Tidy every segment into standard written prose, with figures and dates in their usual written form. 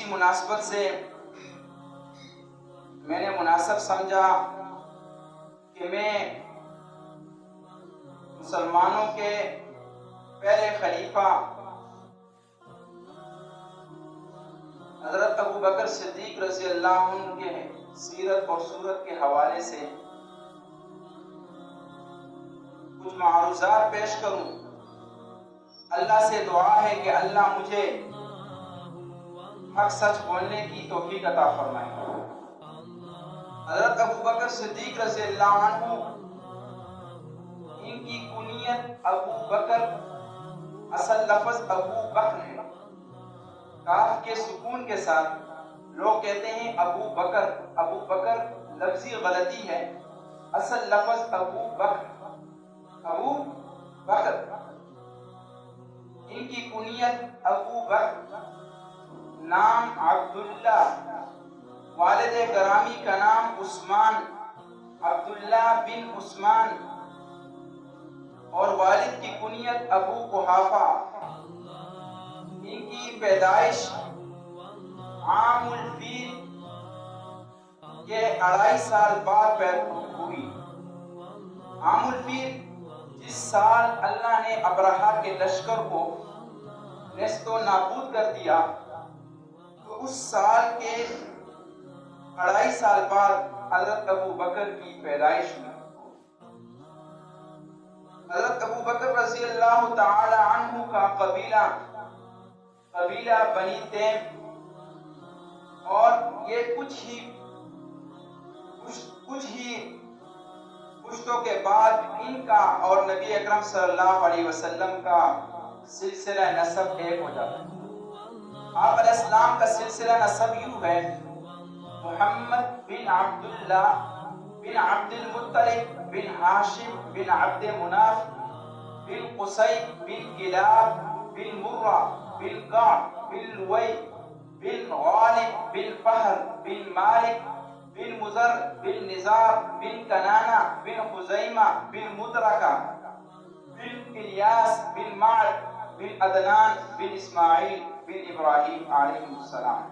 اسی مناسبت سے میں نے مناسب سمجھا کہ میں مسلمانوں کے پہلے خلیفہ حضرت ابو بکر صدیق رضی اللہ عنہ کے سیرت اور صورت کے حوالے سے کچھ معروضات پیش کروں۔ اللہ سے دعا ہے کہ اللہ مجھے حق سچ بولنے کی توفیق عطا فرمائے۔ حضرت ابو بکر صدیق رضی اللہ عنہ، ان کی کنیت ابو بکر، اصل لفظ ابو بکر ہے، کاف کے سکون کے ساتھ لوگ کہتے ہیں ابو بکر۔ ابو بکر لفظی غلطی ہے، اصل لفظ ابو بکر، ابو بکر۔ ان کی کنیت ابو بکر، نام عبداللہ، والد گرامی کا نام عثمان، عبداللہ بن عثمان، اور والد کی کنیت ابو قحافہ۔ ان کی پیدائش عام الفیل کے 2.5 سال بعد ہوئی۔ عام الفیل، جس سال اللہ نے ابرہہ کے لشکر کو نیست و نابود کر دیا، تو اس سال کے 2.5 سال بعد حضرت ابو بکر کی پیدائش ہوئی۔ حضرت ابو بکر رضی اللہ تعالی عنہ کا قبیلہ بنی تیم، اور یہ کچھ ہی پشتوں کے بعد ان کا اور نبی اکرم صلی اللہ علیہ وسلم کا سلسلہ نسب ایک ہو جاتا ہے۔ آپ علیہ السلام کا سلسلہ نسب یوں ہے: محمد بن عبداللہ بن عبد المطلب بن ہاشم بن عبد مناف بن قصی بن کلاب بن مرہ بن کعب بن لوی بن غالب بن فہر بن مالک بن مزر بن نزار بن کنانہ بن خزیمہ بن مدرکہ بن الیاس بن معد بن عدنان بن اسماعیل بن ابراہیم علیہ السلام۔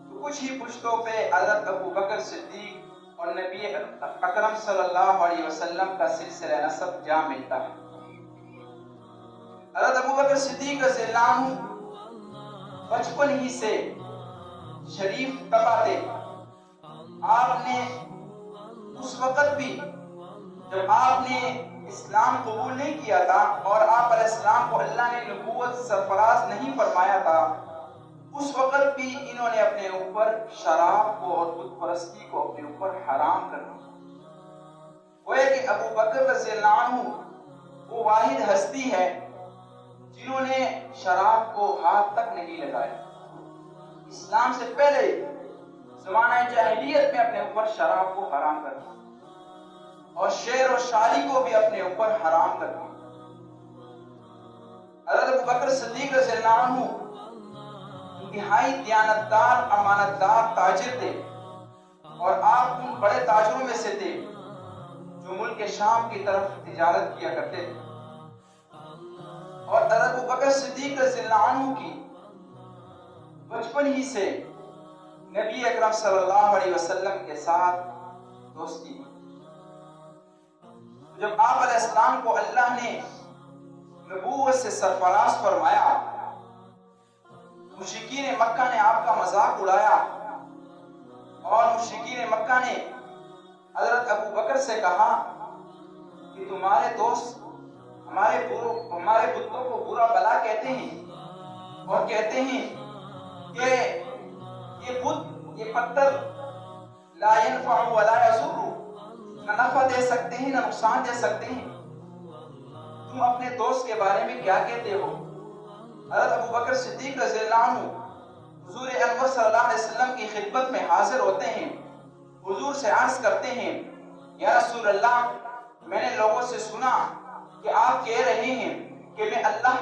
تو کچھ ہی پشتوں پہ حضرت ابو بکر صدیق اور نبی اکرم صلی اللہ علیہ وسلم کا سلسلہ نسب جا ملتا ہے۔ حضرت ابو بکر صدیق رضی اللہ عنہ بچپن ہی سے شریف طبع تھے۔ آپ نے اس وقت بھی جب آپ نے اسلام قبول نہیں کیا تھا اور آپ علیہ السلام کو اللہ نے نبوت سرفراز نہیں فرمایا تھا، اس وقت بھی انہوں نے اپنے اوپر شراب کو اور بت پرستی کو اپنے اوپر حرام کر دیا۔ وہ ہے کہ ابو بکر رضی اللہ عنہ وہ واحد ہستی ہے جنہوں نے شراب کو ہاتھ تک نہیں لگایا۔ اسلام سے پہلے زمانہ جاہلیت میں اپنے اوپر شراب کو حرام کر دیا اور شعر و شاعری کو بھی اپنے اوپر حرام کر دیا۔ حضرت ابو بکر صدیق رضی اللہ عنہ انتہائی دیانتدار، امانتدار تاجر تھے، اور آپ ان بڑے تاجروں میں سے تھے جو ملک شام کی طرف تجارت کیا کرتے تھے۔ اور حضرت ابو بکر صدیق رضی اللہ عنہ کی بچپن ہی سے نبی اکرم صلی اللہ علیہ وسلم کے ساتھ دوستی تھی۔ جب آپ علیہ السلام کو اللہ نے نبوت سے سرفراز فرمایا، مشرکین مکہ نے آپ کا مذاق اڑایا، اور مشرکین مکہ نے حضرت ابو بکر سے کہا کہ تمہارے دوست ہمارے بتوں کو برا بلا کہتے ہیں، اور کہتے ہیں کہ یہ بت، یہ پتھر لا ينفع ولا يضر، نہ نفع دے سکتے ہیں نہ نقصان دے سکتے ہیں، تم اپنے دوست کے بارے میں کیا کہتے ہو؟ حضرت ابو بکر صدیق رضی اللہ عنہ حضور انور صلی اللہ علیہ وسلم کی خدمت میں حاضر ہوتے ہیں، حضور سے عرض کرتے ہیں، یا رسول اللہ، میں نے لوگوں سے سنا کہ آپ کہہ رہے ہیں کہ میں اللہ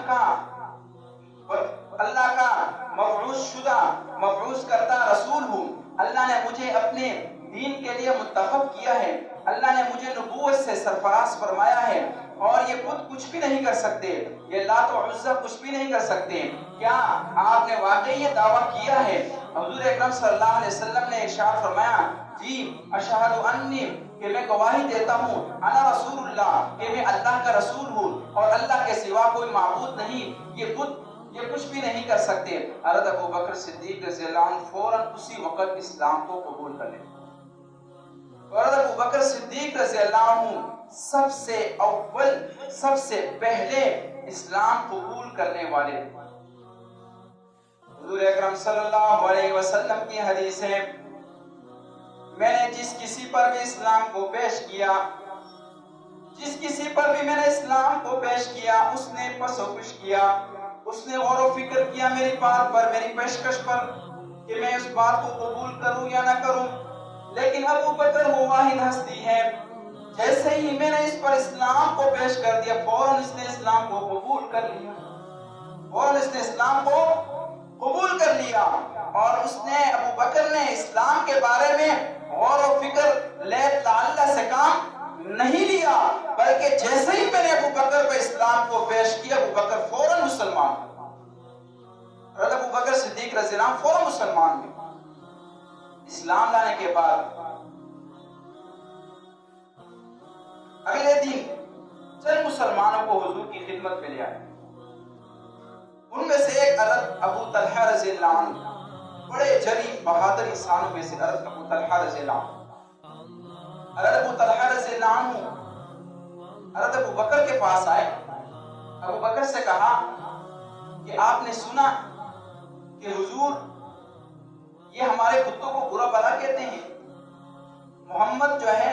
کا مبعوث کرتا رسول ہوں، اللہ نے مجھے اپنے دین کے لیے منتخب کیا ہے، اللہ نے مجھے نبوت سے سرفراز فرمایا ہے، اور یہ بت کچھ بھی نہیں کر سکتے، یہ لات و عزا کچھ بھی نہیں کر سکتے، کیا آپ نے واقعی یہ دعویٰ کیا ہے؟ حضور اکرم صلی اللہ علیہ وسلم نے ارشاد فرمایا، جی اشہد انی، کہ میں گواہی دیتا ہوں، انا رسول اللہ، کہ میں اللہ کا رسول ہوں اور اللہ کے سوا کوئی معبود نہیں، یہ بت یہ کچھ بھی نہیں کر سکتے۔ حضرت ابو بکر صدیق رضی اللہ عنہ فوراً اسی وقت اسلام کو قبول کر لیں۔ حضرت ابو بکر صدیق رضی اللہ عنہ سب سے اول، سب سے پہلے اسلام قبول کرنے والے۔ حضور اکرم صلی اللہ علیہ وسلم کی حدیث ہے، میں نے جس کسی پر بھی اسلام کو پیش کیا، جس کسی پر بھی میں نے اسلام کو پیش کیا، اس نے پس و پش کیا، اس نے غور و فکر کیا میری بات پر، میری پیشکش پر، کہ میں اس بات کو قبول کروں یا نہ کروں، لیکن ابو بکر وہ واحد ہستی ہے، جیسے ہی میں نے اس پر اسلام کو پیش کر دیا، فوراً اس نے اسلام کو قبول کر لیا، فوراً اس نے اسلام کو قبول کر لیا، اور اس نے، ابو بکر نے اسلام کے بارے میں غور و فکر لے تعالی سے کام نہیں لیا، بلکہ جیسے ہی میں نے ابو بکر پہ اسلام کو پیش کیا، ابو بکر فوراً مسلمان ہوئے۔ حضرت ابو بکر صدیق رضی اللہ عنہ فوراً مسلمان ہوئے۔ اسلام لانے کے بعد اگلے دن چند مسلمانوں کو حضور کی خدمت میں لے آئے، ان میں سے ایک حضرت ابو طلحہ رضی اللہ عنہ، بڑے جری بہادر انسانوں میں سے حضرت ابو طلحہ رضی اللہ عنہ۔ حضرت ابو طلحہ رضی اللہ عنہ حضرت ابو بکر کے پاس آئے، ابو بکر سے کہا کہ آپ نے سنا کہ حضور یہ ہمارے بتوں کو برا بھلا کہتے ہیں، محمد جو ہے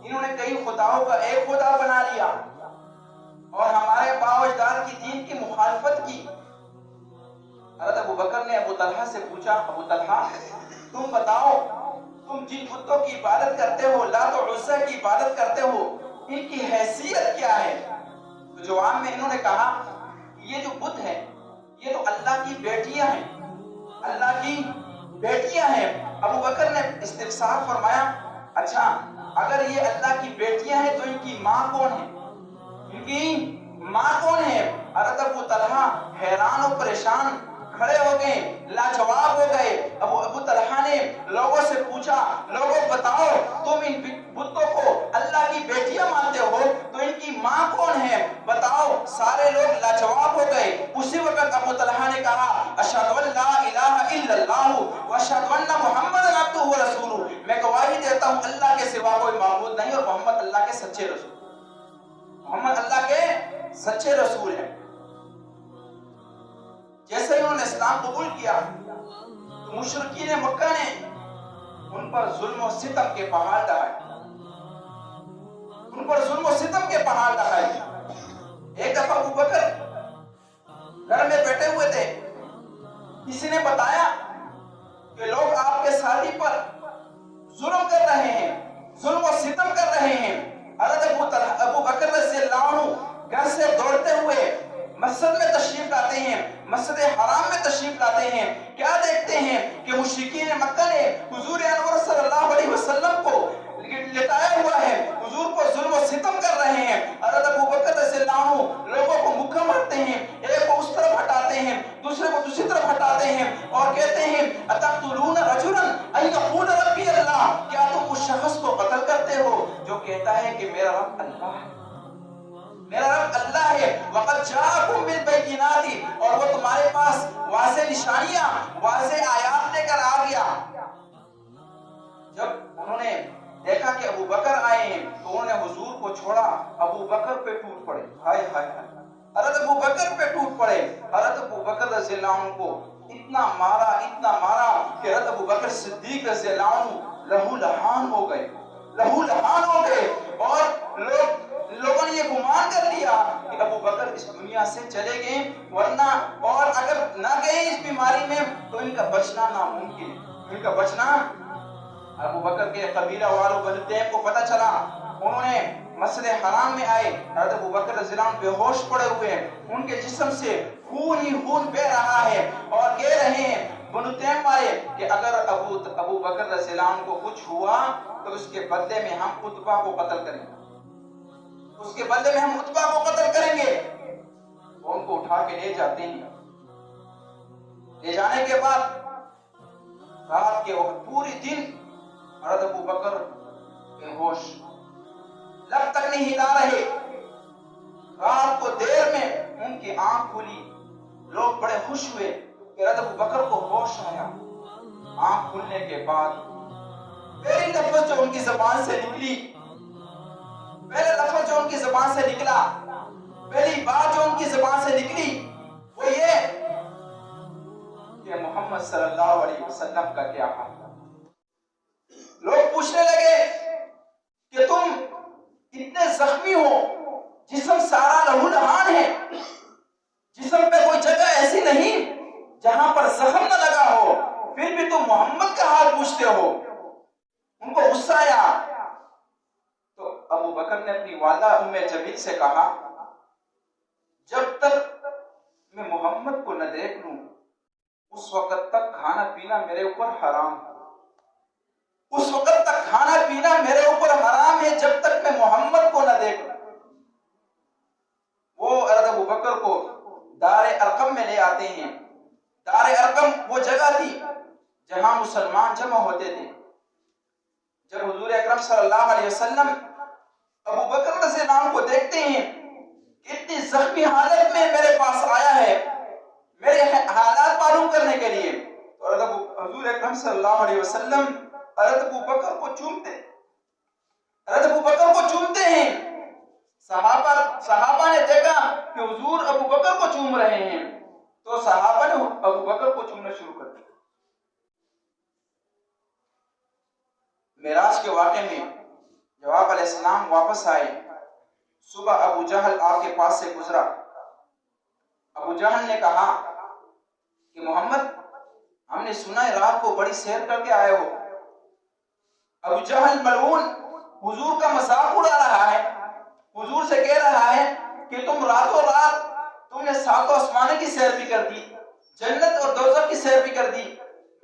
انہوں نے کئی خداؤں کا ایک خدا بنا لیا اور ہمارے باپ و اجداد کی دین کی مخالفت کی۔ حضرت ابو بکر نے ابو طلحہ سے پوچھا، ابو طلحہ تم بتاؤ، تم جن بتوں کی عبادت کرتے ہو، لات و عزا کی عبادت کرتے ہو، ان کی حیثیت کیا ہے؟ تو جواب میں انہوں نے کہا یہ جو بت ہے یہ تو اللہ کی بیٹیاں ہیں، اللہ کی بیٹیاں ہیں۔ ابو بکر نے استفسار فرمایا، اچھا اگر یہ اللہ کی بیٹیاں ہیں تو ان کی ماں کون ہے؟ ان کی ماں کون ہے؟ حضرت ابو طلحہ حیران و پریشان کھڑے ہو گئے، لاجواب ہو گئے۔ ابو طلحہ نے لوگوں سے پوچھا، لوگوں بتاؤ تم ان بتوں کو اللہ کی بیٹیاں مانتے ہو تو ان کی ماں کون ہے؟ بتاؤ۔ سارے لوگ لاجواب ہو گئے۔ اسی وقت ابو طلحہ نے کہا، اشہد ان لا الہ الا اللہ واشہد ان محمد عبدہ ورسولہ، میں گواہی دیتا ہوں اللہ کے سوا کوئی معبود نہیں اور محمد اللہ کے سچے رسول، محمد اللہ کے سچے رسول ہیں۔ جیسے ہی انہوں نے اسلام قبول کیا تو مشرکین مکہ نے ان پر ظلم و ستم کے پہاڑ ڈھائے، ان پر ظلم و ستم کے پہاڑ ڈھائے۔ ایک دفعہ ابو بکر گھر میں بیٹھے ہوئے تھے، کسی نے بتایا کہ لوگ آپ کے ساتھی پر ظلم کر رہے ہیں، ظلم و ستم کر رہے ہیں۔ حضرت ابو بکر رضی اللہ عنہ گھر سے دوڑتے ہوئے مسجد میں تشریف لاتے ہیں، مسجد حرام میں تشریف لاتے ہیں، کیا دیکھتے ہیں کہ مشرکین مکہ نے حضور انور صلی اللہ علیہ وسلم کو لٹایا ہوا ہے، حضور کو ظلم و ستم کر رہے ہیں۔ حضرت ابو بکر رضی اللہ عنہ لوگوں کو مکہ مارتے ہیں، ایک کو اس طرف ہٹاتے ہیں، دوسرے کو دوسری طرف ہٹاتے ہیں اور کہتے ہیں اتقتلون رجلا ان یقول ربی اللہ، کیا تم اس شخص کو قتل کرتے ہو جو کہتا ہے کہ میرا رب اللہ ہے، میرا رب اللہ ہے، وَقَدْ جَاءَكُمْ بِالْبَيِّنَاتِ، اور وہ تمہارے پاس واضح نشانیاں، واضح آیات لے کر آ گیا۔ جب انہوں نے دیکھا کہ ابو بکر آئے ہیں تو انہوں نے حضور کو چھوڑا، ابو بکر پہ ٹوٹ پڑے، ہائے ہائے ہائے، حضرت ابو بکر پہ ٹوٹ پڑے۔ حضرت ابو بکر رضی اللہ عنہ کو اتنا مارا کہ حضرت ابو بکر صدیق رضی اللہ عنہ لہو لہان ہو گئے، لہو لہان ہو گئے، اور لوگوں نے یہ گمان کر لیا کہ ابو بکر اس دنیا سے چلے گئے، ورنہ اور اگر نہ گئے اس بیماری میں تو ان کا بچنا ناممکن ہے، ان کا بچنا۔ ابو بکر کے قبیلہ والوں بنو تیم کو پتہ چلا، انہوں نے مسجد حرام میں آئے، حضرت ابو بکر رضی اللہ عنہ بے ہوش پڑے ہوئے ہیں، ان کے جسم سے خون ہی خون بہ رہا ہے، اور کہہ رہے ہیں بنو تیم والے کہ اگر ابو بکر رضی اللہ عنہ کو کچھ ہوا تو اس کے بدلے میں ہم عتبہ کو قتل کریں گے، اس کے بدلے میں ہم عتبہ کو قتل کریں گے. وہ ان کو اٹھا کے لے جاتے ہیں. لے جانے کے بعد رات کے وقت پوری دن حضرت ابو بکر بے ہوش، لب تک نہیں ہلا رہے. رات کو دیر میں ان کی آنکھ کھلی. لوگ بڑے خوش ہوئے کہ حضرت ابو بکر کو ہوش آیا. آنکھ کھلنے کے بعد پہلی لفظ جو ان کی زبان سے نکلی، پہلا لفظ جو ان کی زبان سے نکلا، پہلی بات جو ان کی زبان سے نکلی وہ یہ کہ محمد صلی اللہ علیہ وسلم کا کیا حال ہے. لوگ پوچھنے لگے کہ تم اتنے زخمی ہو، جسم سارا لہو لہان ہے، جسم پہ کوئی جگہ ایسی نہیں جہاں پر زخم نہ لگا ہو، پھر بھی تم محمد کا حال پوچھتے ہو. ان کو غصہ آیا تو ابو بکر نے اپنی والدہ ام جمیل سے کہا، جب تک میں محمد کو نہ دیکھ لوں اس وقت تک کھانا پینا میرے اوپر حرام ہے. اس وقت تک کھانا پینا میرے اوپر حرام ہے جب تک میں محمد کو نہ دیکھ لوں. وہ حضرت ابو بکر کو دار ارقم میں لے آتے ہیں. دار ارقم وہ جگہ تھی جہاں مسلمان جمع ہوتے تھے. جب حضور اکرم صلی اللہ علیہ وسلم ابو بکر رضی اللہ عنہ کو دیکھتے ہیں اتنی زخمی حالت میں میرے پاس آیا ہے میرے حالات معلوم کرنے کے لیے، تو حضور اکرم صلی اللہ علیہ وسلم حضرت ابو بکر کو چومتے، حضرت ابو بکر کو چومتے ہیں. صحابہ نے دیکھا کہ حضور ابو بکر کو چوم رہے ہیں تو صحابہ نے ابو بکر کو چومنا شروع کر دیا. معراج کے واقعے میں جب آپ علیہ السلام واپس آئے، صبح ابو جہل آپ کے پاس سے گزرا. ابو جہل نے کہا کہ محمد، ہم نے سنا ہے رات کو بڑی سیر کر کے آئے ہو. ابو جہل ملعون حضور کا مذاق اڑا رہا ہے، حضور سے کہہ رہا ہے کہ تم راتوں رات تم نے ساتوں آسمانوں کی سیر بھی کر دی، جنت اور دوزخ کی سیر بھی کر دی،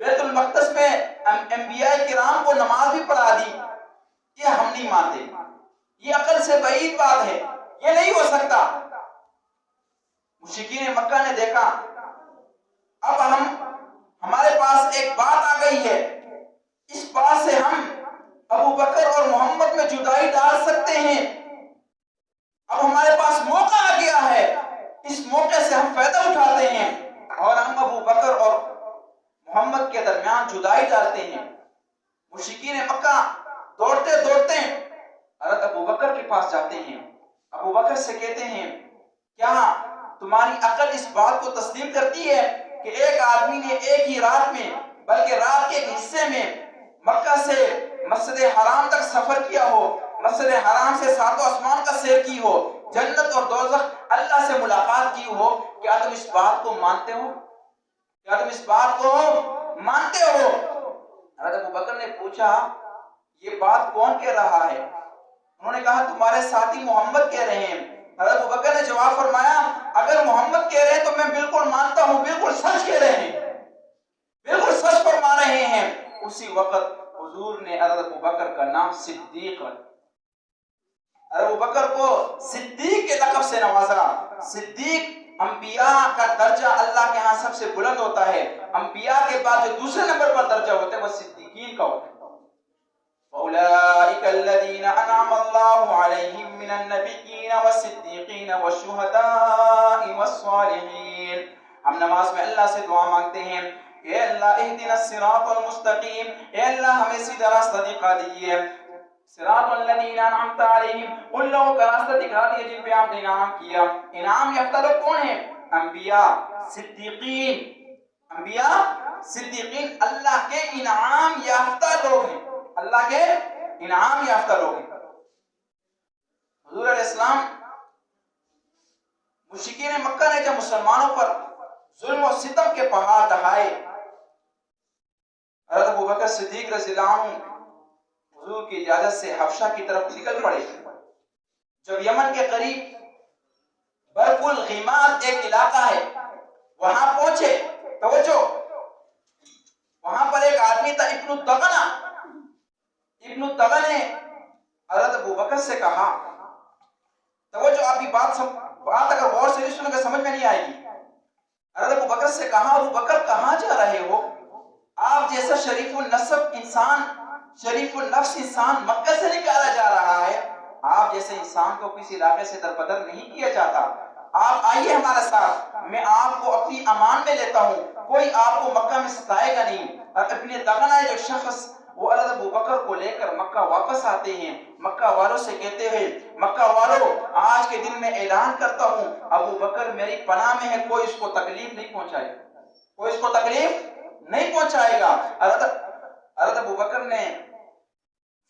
بیت المقدس میں انبیاء کرام کو نماز بھی پڑھا دی. یہ ہم نہیں مانتے، یہ عقل سے بعید بات ہے، یہ نہیں ہو سکتا. مشرکین مکہ نے دیکھا اب ہمارے پاس ایک بات آ گئی ہے، اس بات سے ہم ابو بکر اور محمد میں جدائی ڈال سکتے ہیں. اب ہمارے پاس موقع آ گیا ہے، اس موقع سے ہم فائدہ اٹھاتے ہیں اور ہم ابو بکر اور محمد کے درمیان جدائی ڈالتے ہیں. مشرکین مکہ دوڑتے دوڑتے حضرت ابو بکر کے پاس جاتے ہیں. ابو بکر سے کہتے ہیں، کیا تمہاری عقل اس بات کو تسلیم کرتی ہے کہ ایک آدمی نے ایک ہی رات میں بلکہ رات کے ایک حصے میں مکہ سے مسجد حرام تک سفر کیا ہو، مسجد حرام سے ساتوں آسمان کا سیر کی ہو، جنت اور دوزخ اللہ سے ملاقات کی ہو؟ کیا تم اس بات کو مانتے ہو؟ کیا تم اس بات کو مانتے ہو؟ حضرت ابو بکر نے پوچھا، یہ بات کون کہہ رہا ہے؟ انہوں نے کہا تمہارے ساتھی محمد کہہ رہے ہیں. حضرت ابو بکر نے جواب فرمایا، اگر محمد کہہ رہے ہیں تو میں بالکل مانتا ہوں، بالکل سچ کہہ رہے ہیں، بالکل سچ فرما رہے ہیں. اسی وقت حضور نے حضرت ابو بکر کا نام صدیق رکھا. حضرت ابو بکر کو صدیق کے لقب سے نوازا. صدیق انبیاء کا درجہ اللہ کے ہاں سب سے بلند ہوتا ہے. انبیاء کے بعد جو دوسرے نمبر پر درجہ ہوتا ہے وہ صدیقین کا ہوتا ہے. أولئك الذين أنعم الله عليهم من النبيين والصديقين والشهداء والصالحين. ہم نماز میں اللہ سے دعا مانگتے ہیں، اے اللہ اہدنا الصراط المستقیم، اے اللہ ہمیں سیدھا راستہ دکھا دیجیے. صراط الذین انعمت علیہم، ان لوگوں کا راستہ دکھا دیجیے جن پہ آپ نے انعام کیا. انعام یافتہ لوگ کون ہیں؟ انبیاء، صدیقین. انبیاء صدیقین اللہ کے انعام یافتہ لوگ ہیں، اللہ کے انعام یافتہ لوگ ہیں. حضور علیہ السلام مشرکین مکہ نے جب مسلمانوں پر ظلم و ستم کے پہاڑ ڈھائے، حضرت ابو بکر صدیق رضی اللہ عنہ حضور کی اجازت سے حبشہ کی طرف نکل پڑے. جب یمن کے قریب برق الغیمات ایک علاقہ ہے وہاں پہنچے، توجہ، وہاں پر ایک آدمی تھا ابن الدغنہ. ابن الدغنہ نے حضرت ابو بکر سے کہا سے نہیں سنو گے سمجھ میں نہیں آئے گی. حضرت ابو بکر سے کہا ابو بکر کہاں جا رہے ہو؟ آپ جیسا شریف النسب انسان، شریف النفس انسان مکہ سے نکالا جا رہا ہے. آپ جیسے انسان کو کسی علاقے سے دربدر نہیں کیا جاتا. آپ آئیے ہمارے ساتھ، میں آپ کو اپنی امان میں لیتا ہوں، کوئی آپ کو مکہ میں ستائے گا نہیں. اور ابن دغنہ جو شخص وہ حضرت ابو بکر کو لے کر مکہ واپس آتے ہیں. مکہ والوں سے کہتے ہیں مکہ والوں آج کے دن میں اعلان کرتا ہوں ابو بکر میری پناہ میں ہے، کوئی اس کو تکلیف نہیں پہنچائے گا، کوئی اس کو تکلیف نہیں پہنچائے گا. حضرت ابو بکر نے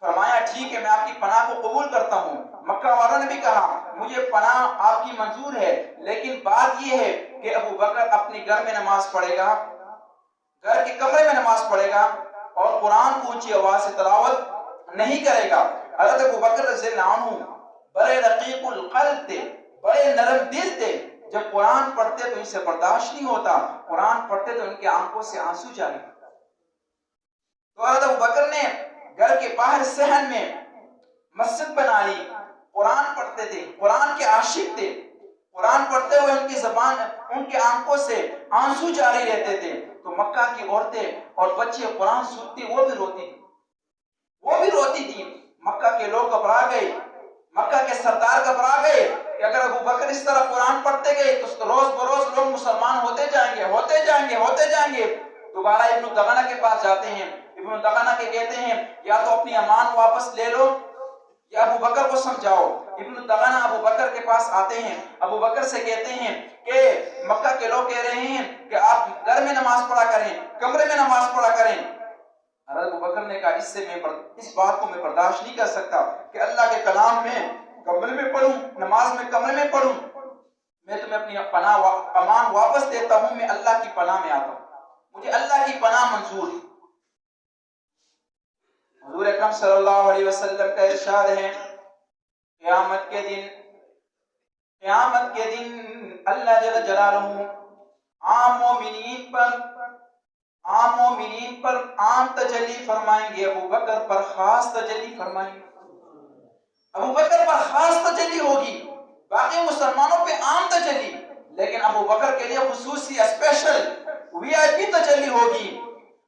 فرمایا ٹھیک ہے میں آپ کی پناہ کو قبول کرتا ہوں. مکہ والوں نے بھی کہا مجھے پناہ آپ کی منظور ہے، لیکن بات یہ ہے کہ ابو بکر اپنے گھر میں نماز پڑھے گا، گھر کے کمرے میں نماز پڑھے گا اور قرآن کو اونچی آواز سے تلاوت نہیں کرے گا. حضرت ابو بکر رضی اللہ عنہ بڑے رقیق القلب تھے، بڑے نرم دل تھے. جب قرآن پڑھتے تو ان سے برداشت نہیں ہوتا، قرآن پڑھتے تو ان کی آنکھوں سے آنسو جاری. تو حضرت ابو بکر نے گھر کے باہر صحن میں مسجد بنا لی. قرآن پڑھتے تھے، قرآن کے عاشق تھے. قرآن پڑھتے ہوئے ان کی زبان، ان کی آنکھوں سے آنسو جاری رہتے تھے. تو مکہ کی عورتیں اور بچے قرآن سنتے وہ بھی روتی تھی، وہ بھی روتی تھی. مکہ کے لوگ گھبرا گئے، مکہ کے سردار گھبرا گئے کہ اگر ابو بکر اس طرح قرآن پڑھتے گئے تو روز بروز لوگ مسلمان ہوتے جائیں گے، ہوتے جائیں گے، ہوتے جائیں گے. دوبارہ ابن دغنہ کے پاس جاتے ہیں. ابن دغنہ کے کہتے ہیں یا تو اپنی امان واپس لے لو یا ابو بکر کو سمجھاؤ. ابن دغنہ ابو بکر کے پاس آتے ہیں، ابو بکر سے کہتے ہیں کہ مکہ کے لوگ کہہ رہے ہیں کہ آپ گھر میں نماز پڑھا کریں، کمرے میں نماز پڑھا کریں. حضرت ابو بکر نے کہا اس بات کو میں برداشت نہیں کر سکتا کہ اللہ کے کلام میں کمرے میں پڑھوں، نماز میں کمرے میں پڑھوں. میں تمہیں اپنی امان واپس دیتا ہوں، میں اللہ کی پناہ میں آتا ہوں، مجھے اللہ کی پناہ منظور ہے. حضور اکرم صلی اللہ علیہ وسلم کا ارشاد ہے قیامت کے دن اللہ جل جلالہ عام مومنین پر عام تجلی فرمائیں گے، ابو بکر پر خاص تجلی فرمائیں گے. ابو بکر پر خاص تجلی ہوگی، باقی مسلمانوں پہ عام تجلی، لیکن ابو بکر کے لیے خصوصی اسپیشل وی آئی پی تجلی ہوگی.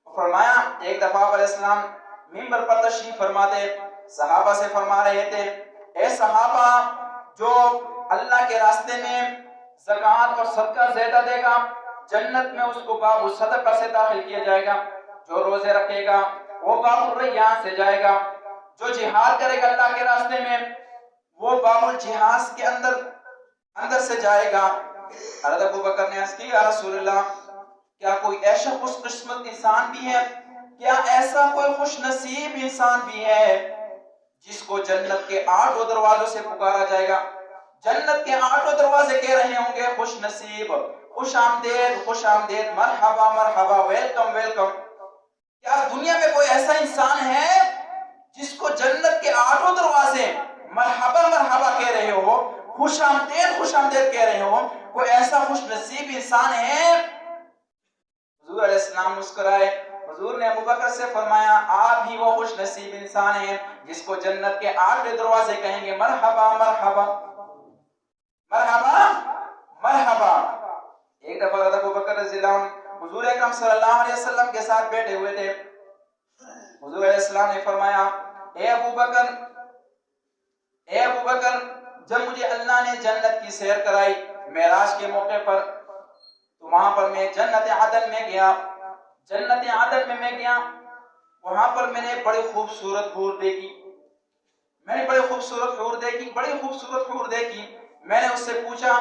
فرمایا ایک دفعہ علیہ السلام منبر پر تشریف فرماتے، صحابہ سے فرما رہے تھے اے صحابہ جو اللہ کے راستے میں زکوٰۃ اور صدقہ زیادہ دے گا جنت میں اس کو باب الصدقہ سے داخل کیا جائے گا، جو روزے رکھے گا وہ باب الریان سے جائے گا، جو جہاد کرے گا اللہ کے راستے میں وہ باب الجہاد کے اندر سے جائے گا. حضرت ابو بکر نے عرض کی یا رسول اللہ کیا کوئی ایسا خوش قسمت انسان بھی ہے، کیا ایسا کوئی خوش نصیب انسان بھی ہے جس کو جنت کے 8 دروازوں سے پکارا جائے گا؟ جنت کے 8 دروازے کہہ رہے ہوں گے خوش نصیب، خوش آمدید، خوش آمدید، مرحبا مرحبا، ویلکم ویلکم. کیا دنیا میں کوئی ایسا انسان ہے جس کو جنت کے 8 دروازے مرحبا مرحبا کہہ رہے ہو، خوش آمدید کہہ رہے ہو؟ کوئی ایسا خوش نصیب انسان ہے؟ حضور علیہ السلام مسکرائے. حضور نے ابو بکر سے فرمایا آپ ہی وہ خوش نصیب انسان ہیں جس کو جنت کے 8 دروازے کہیں گے مرحبا مرحبا مرحبا مرحبا. ایک دفعہ حضرت ابو بکر رضی اللہ عنہ حضور اکرم صلی اللہ علیہ وسلم کے ساتھ بیٹھے ہوئے تھے. حضور علیہ السلام نے فرمایا اے ابو بکر جب مجھے اللہ نے جنت کی سیر کرائی معراج کے موقع پر تو وہاں پر میں جنت عدن میں گیا. وہاں پر میں نے بڑی خوبصورت حور دیکھی. میں نے اس سے پوچھا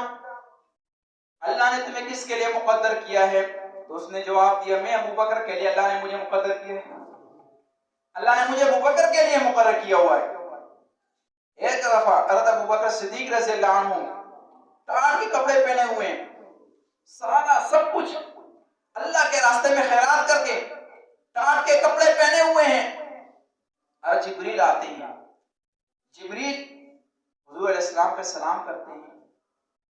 اللہ نے تمہیں کس کے لیے مقدر کیا ہے؟ تو اس نے جواب دیا میں ابو بکر کے لیے اللہ نے مجھے مقدر کیا ہے، اللہ نے مجھے ابو بکر کے لیے مقرر کیا ہوا ہے. ایک دفعہ حضرت ابو بکر صدیق رضی اللہ عنہ ٹاٹ کے کپڑے پہنے ہوئے ہیں، سارا سب کچھ اللہ کے راستے میں خیرات کر کے ٹاٹ کے کپڑے پہنے ہوئے ہیں. اور جبریل آتے ہیں، جبریل حضور علیہ السلام پہ سلام کرتے ہیں.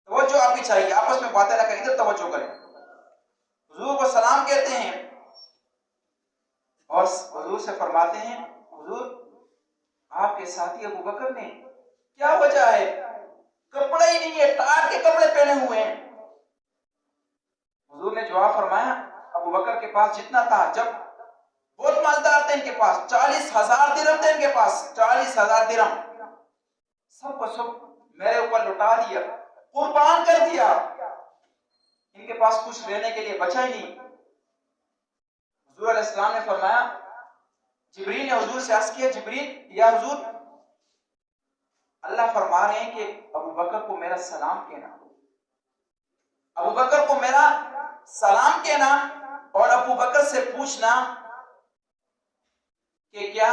توجہ آپ کی چاہیے، آپس میں باتیں نہ کریں، ادھر توجہ کریں. حضور کو سلام کہتے ہیں اور حضور سے فرماتے ہیں حضور آپ کے ساتھی ابو بکر نے کیا وجہ ہے کپڑے ہی نہیں ہے، ٹاٹ کے کپڑے پہنے ہوئے ہیں۔ حضور نے جواب فرمایا ابو بکر کے پاس جتنا تھا، جب بہت مالدار تھے ان کے پاس، 40,000 درہم تھے ان کے پاس، 40,000 درہم، سب کو سب میرے اوپر لٹا دیا، قربان کر دیا، ان کے پاس کچھ لینے کے لیے بچا ہی نہیں۔ حضور علیہ السلام نے فرمایا، جبریل نے حضور سے عرض کیا، جبریل یا حضور، اللہ فرما رہے ہیں کہ ابو بکر کو میرا سلام کہنا، ابو بکر کو میرا سلام کہنا، اور ابو بکر سے پوچھنا کہ کیا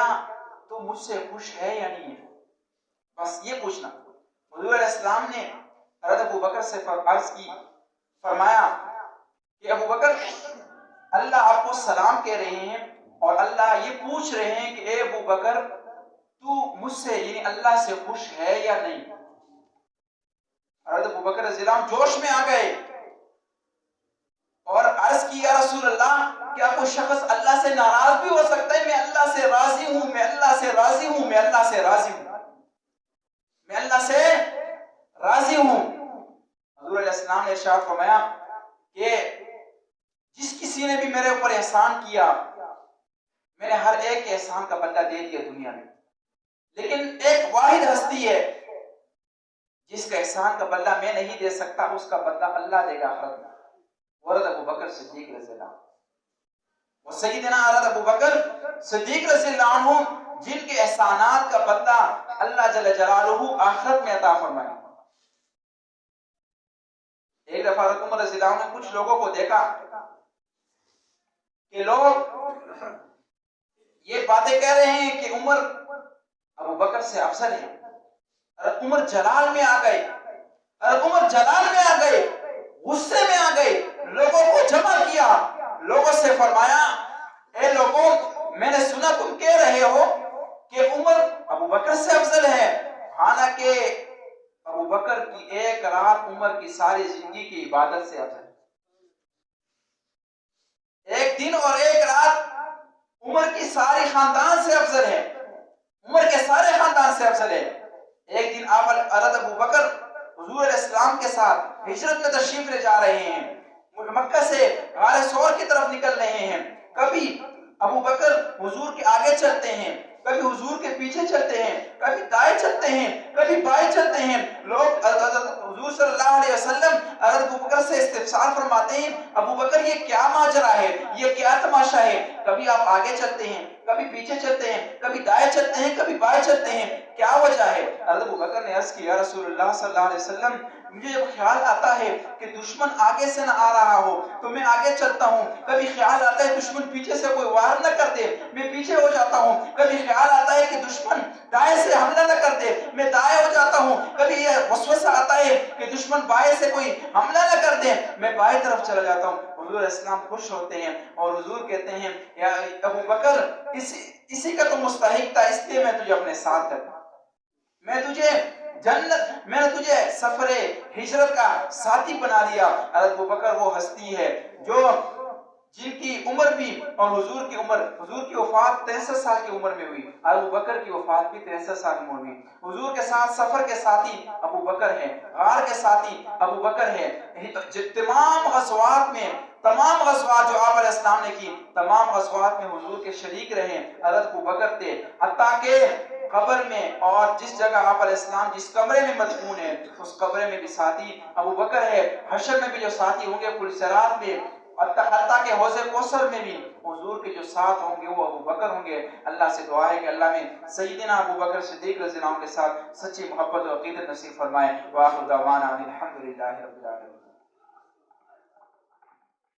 تو مجھ سے خوش ہے یا نہیں ہے، بس یہ پوچھنا۔ حضور علیہ السلام نے حضرت ابو بکر سے عرض کی، فرمایا کہ ابو بکر، اللہ آپ کو سلام کہہ رہے ہیں اور اللہ یہ پوچھ رہے ہیں کہ اے ابو بکر تو مجھ سے یعنی اللہ سے خوش ہے یا نہیں۔ حضرت ابو بکر رضی اللہ عنہ جوش میں آ گئے اور عرض کی، یا رسول اللہ، کیا کوئی شخص اللہ سے ناراض بھی ہو سکتا ہے؟ میں اللہ سے راضی ہوں، میں اللہ سے راضی ہوں، میں اللہ سے راضی ہوں، میں اللہ سے راضی ہوں۔ حضور علیہ السلام نے ارشاد فرمایا کہ جس کسی نے بھی میرے اوپر احسان کیا، میں نے ہر ایک کے احسان کا بدلہ دے دیا دنیا میں، لیکن ایک واحد ہستی ہے جس کا احسان کا بدلہ میں نہیں دے سکتا، اس کا بدلہ اللہ دے گا آخرت میں، حضرت ابو بکر صدیق رضی اللہ عنہ۔ وہ سیدنا حضرت ابو بکر صدیق رضی اللہ عنہ جن کے احسانات کا بدلہ اللہ جل جلالہ آخرت میں عطا فرمائے۔ ایک دفعہ حضرت عمر رضی اللہ عنہ نے کچھ لوگوں کو دیکھا کہ لوگ یہ باتیں کہہ رہے ہیں کہ عمر ابو بکر سے افضل ہے۔ حضرت عمر جلال میں آ گئے، حضرت عمر جلال میں آ گئے، غصے میں آ گئے، لوگوں کو جمع کیا، لوگوں سے فرمایا، اے لوگوں، میں نے سنا تم کہہ رہے ہو کہ عمر ابو بکر سے افضل ہے، حالانکہ ابو بکر کی ایک رات عمر کی ساری زندگی کی عبادت سے افضل ہے۔ ایک دن اور ایک رات عمر کی ساری خاندان سے افضل ہے، عمر کے سارے خاندان سے افضل ہے۔ ایک دن حضرت ابو بکر حضور علیہ السلام کے ساتھ ہجرت میں تشریف لے جا رہے ہیں، مکہ سے غار ثور کی طرف نکل رہے ہیں، کبھی ابو بکر حضور کے آگے چلتے ہیں، کبھی حضور کے پیچھے چلتے ہیں، کبھی دائیں چلتے ہیں، کبھی بائیں چلتے ہیں۔ لوگ حضور صلی اللہ علیہ وسلم حضرت ابو بکر سے استفسار فرماتے ہیں، ابو بکر یہ کیا ماجرا ہے، یہ کیا تماشا ہے؟ کبھی آپ آگے چلتے ہیں، کبھی پیچھے چلتے ہیں، کبھی دائیں چلتے ہیں، کبھی بائیں چلتے ہیں، کیا وجہ ہے؟ حضرت ابو بکر نے عرض کیا، یا رسول اللہ صلی اللہ علیہ وسلم، مجھے جب خیال آتا ہے کہ دشمن آگے سے نہ آ رہا ہو تو میں آگے چلتا ہوں، کبھی خیال آتا ہے دشمن پیچھے سے کوئی وار نہ کر دے، میں پیچھے ہو جاتا ہوں، کبھی خیال آتا ہے کہ دشمن دائیں سے حملہ نہ کر دے، میں دائیں ہو جاتا ہوں، کبھی یہ وسوسہ آتا ہے کہ دشمن بائیں سے کوئی حملہ نہ کر دے، میں بائیں طرف چلا جاتا ہوں۔ حضور علیہ السلام خوش ہوتے ہیں اور حضور کہتے ہیں، یا ابو بکر، اسی کا تو مستحق تھا، اس لیے میں تجھے اپنے ساتھ کرتا، میں تجھے جنت، میں نے تجھے سفر ہجرت کا ساتھی بنا لیا۔ حضرت ابو بکر وہ ہستی ہے جو جن کی عمر بھی اور حضور کی وفات 63 سال کی عمر میں ہوئی، ابو بکر کی وفات بھی 63 سال میں ہوئی۔ حضور کے ساتھ سفر کے ساتھی ابو بکر ہیں، غار کے ساتھی ابو بکر ہیں، تمام غزوات میں، تمام غزوات جو آپ علیہ السلام نے کی، تمام غزوات میں حضور کے شریک رہے حضرت ابو بکر تھے، حتیٰ کہ قبر میں اور جس جگہ آپ علیہ السلام جس کمرے میں مدفون ہے اس کمرے میں بھی ساتھی ابو بکر ہے، حشر میں بھی جو ساتھی ہوں گے پل صراط میں، حتیٰ کہ حوض کوثر میں بھی حضور کے جو ساتھ ہوں گے وہ ابو بکر ہوں گے۔ اللہ سے دعا ہے کہ اللہ میں سیدنا ابو بکر صدیق رضی اللہ عنہ کے ساتھ سچی محبت و عقیدت نصیب فرمائے۔ وآخر دعوانا الحمدللہ رب العالمین۔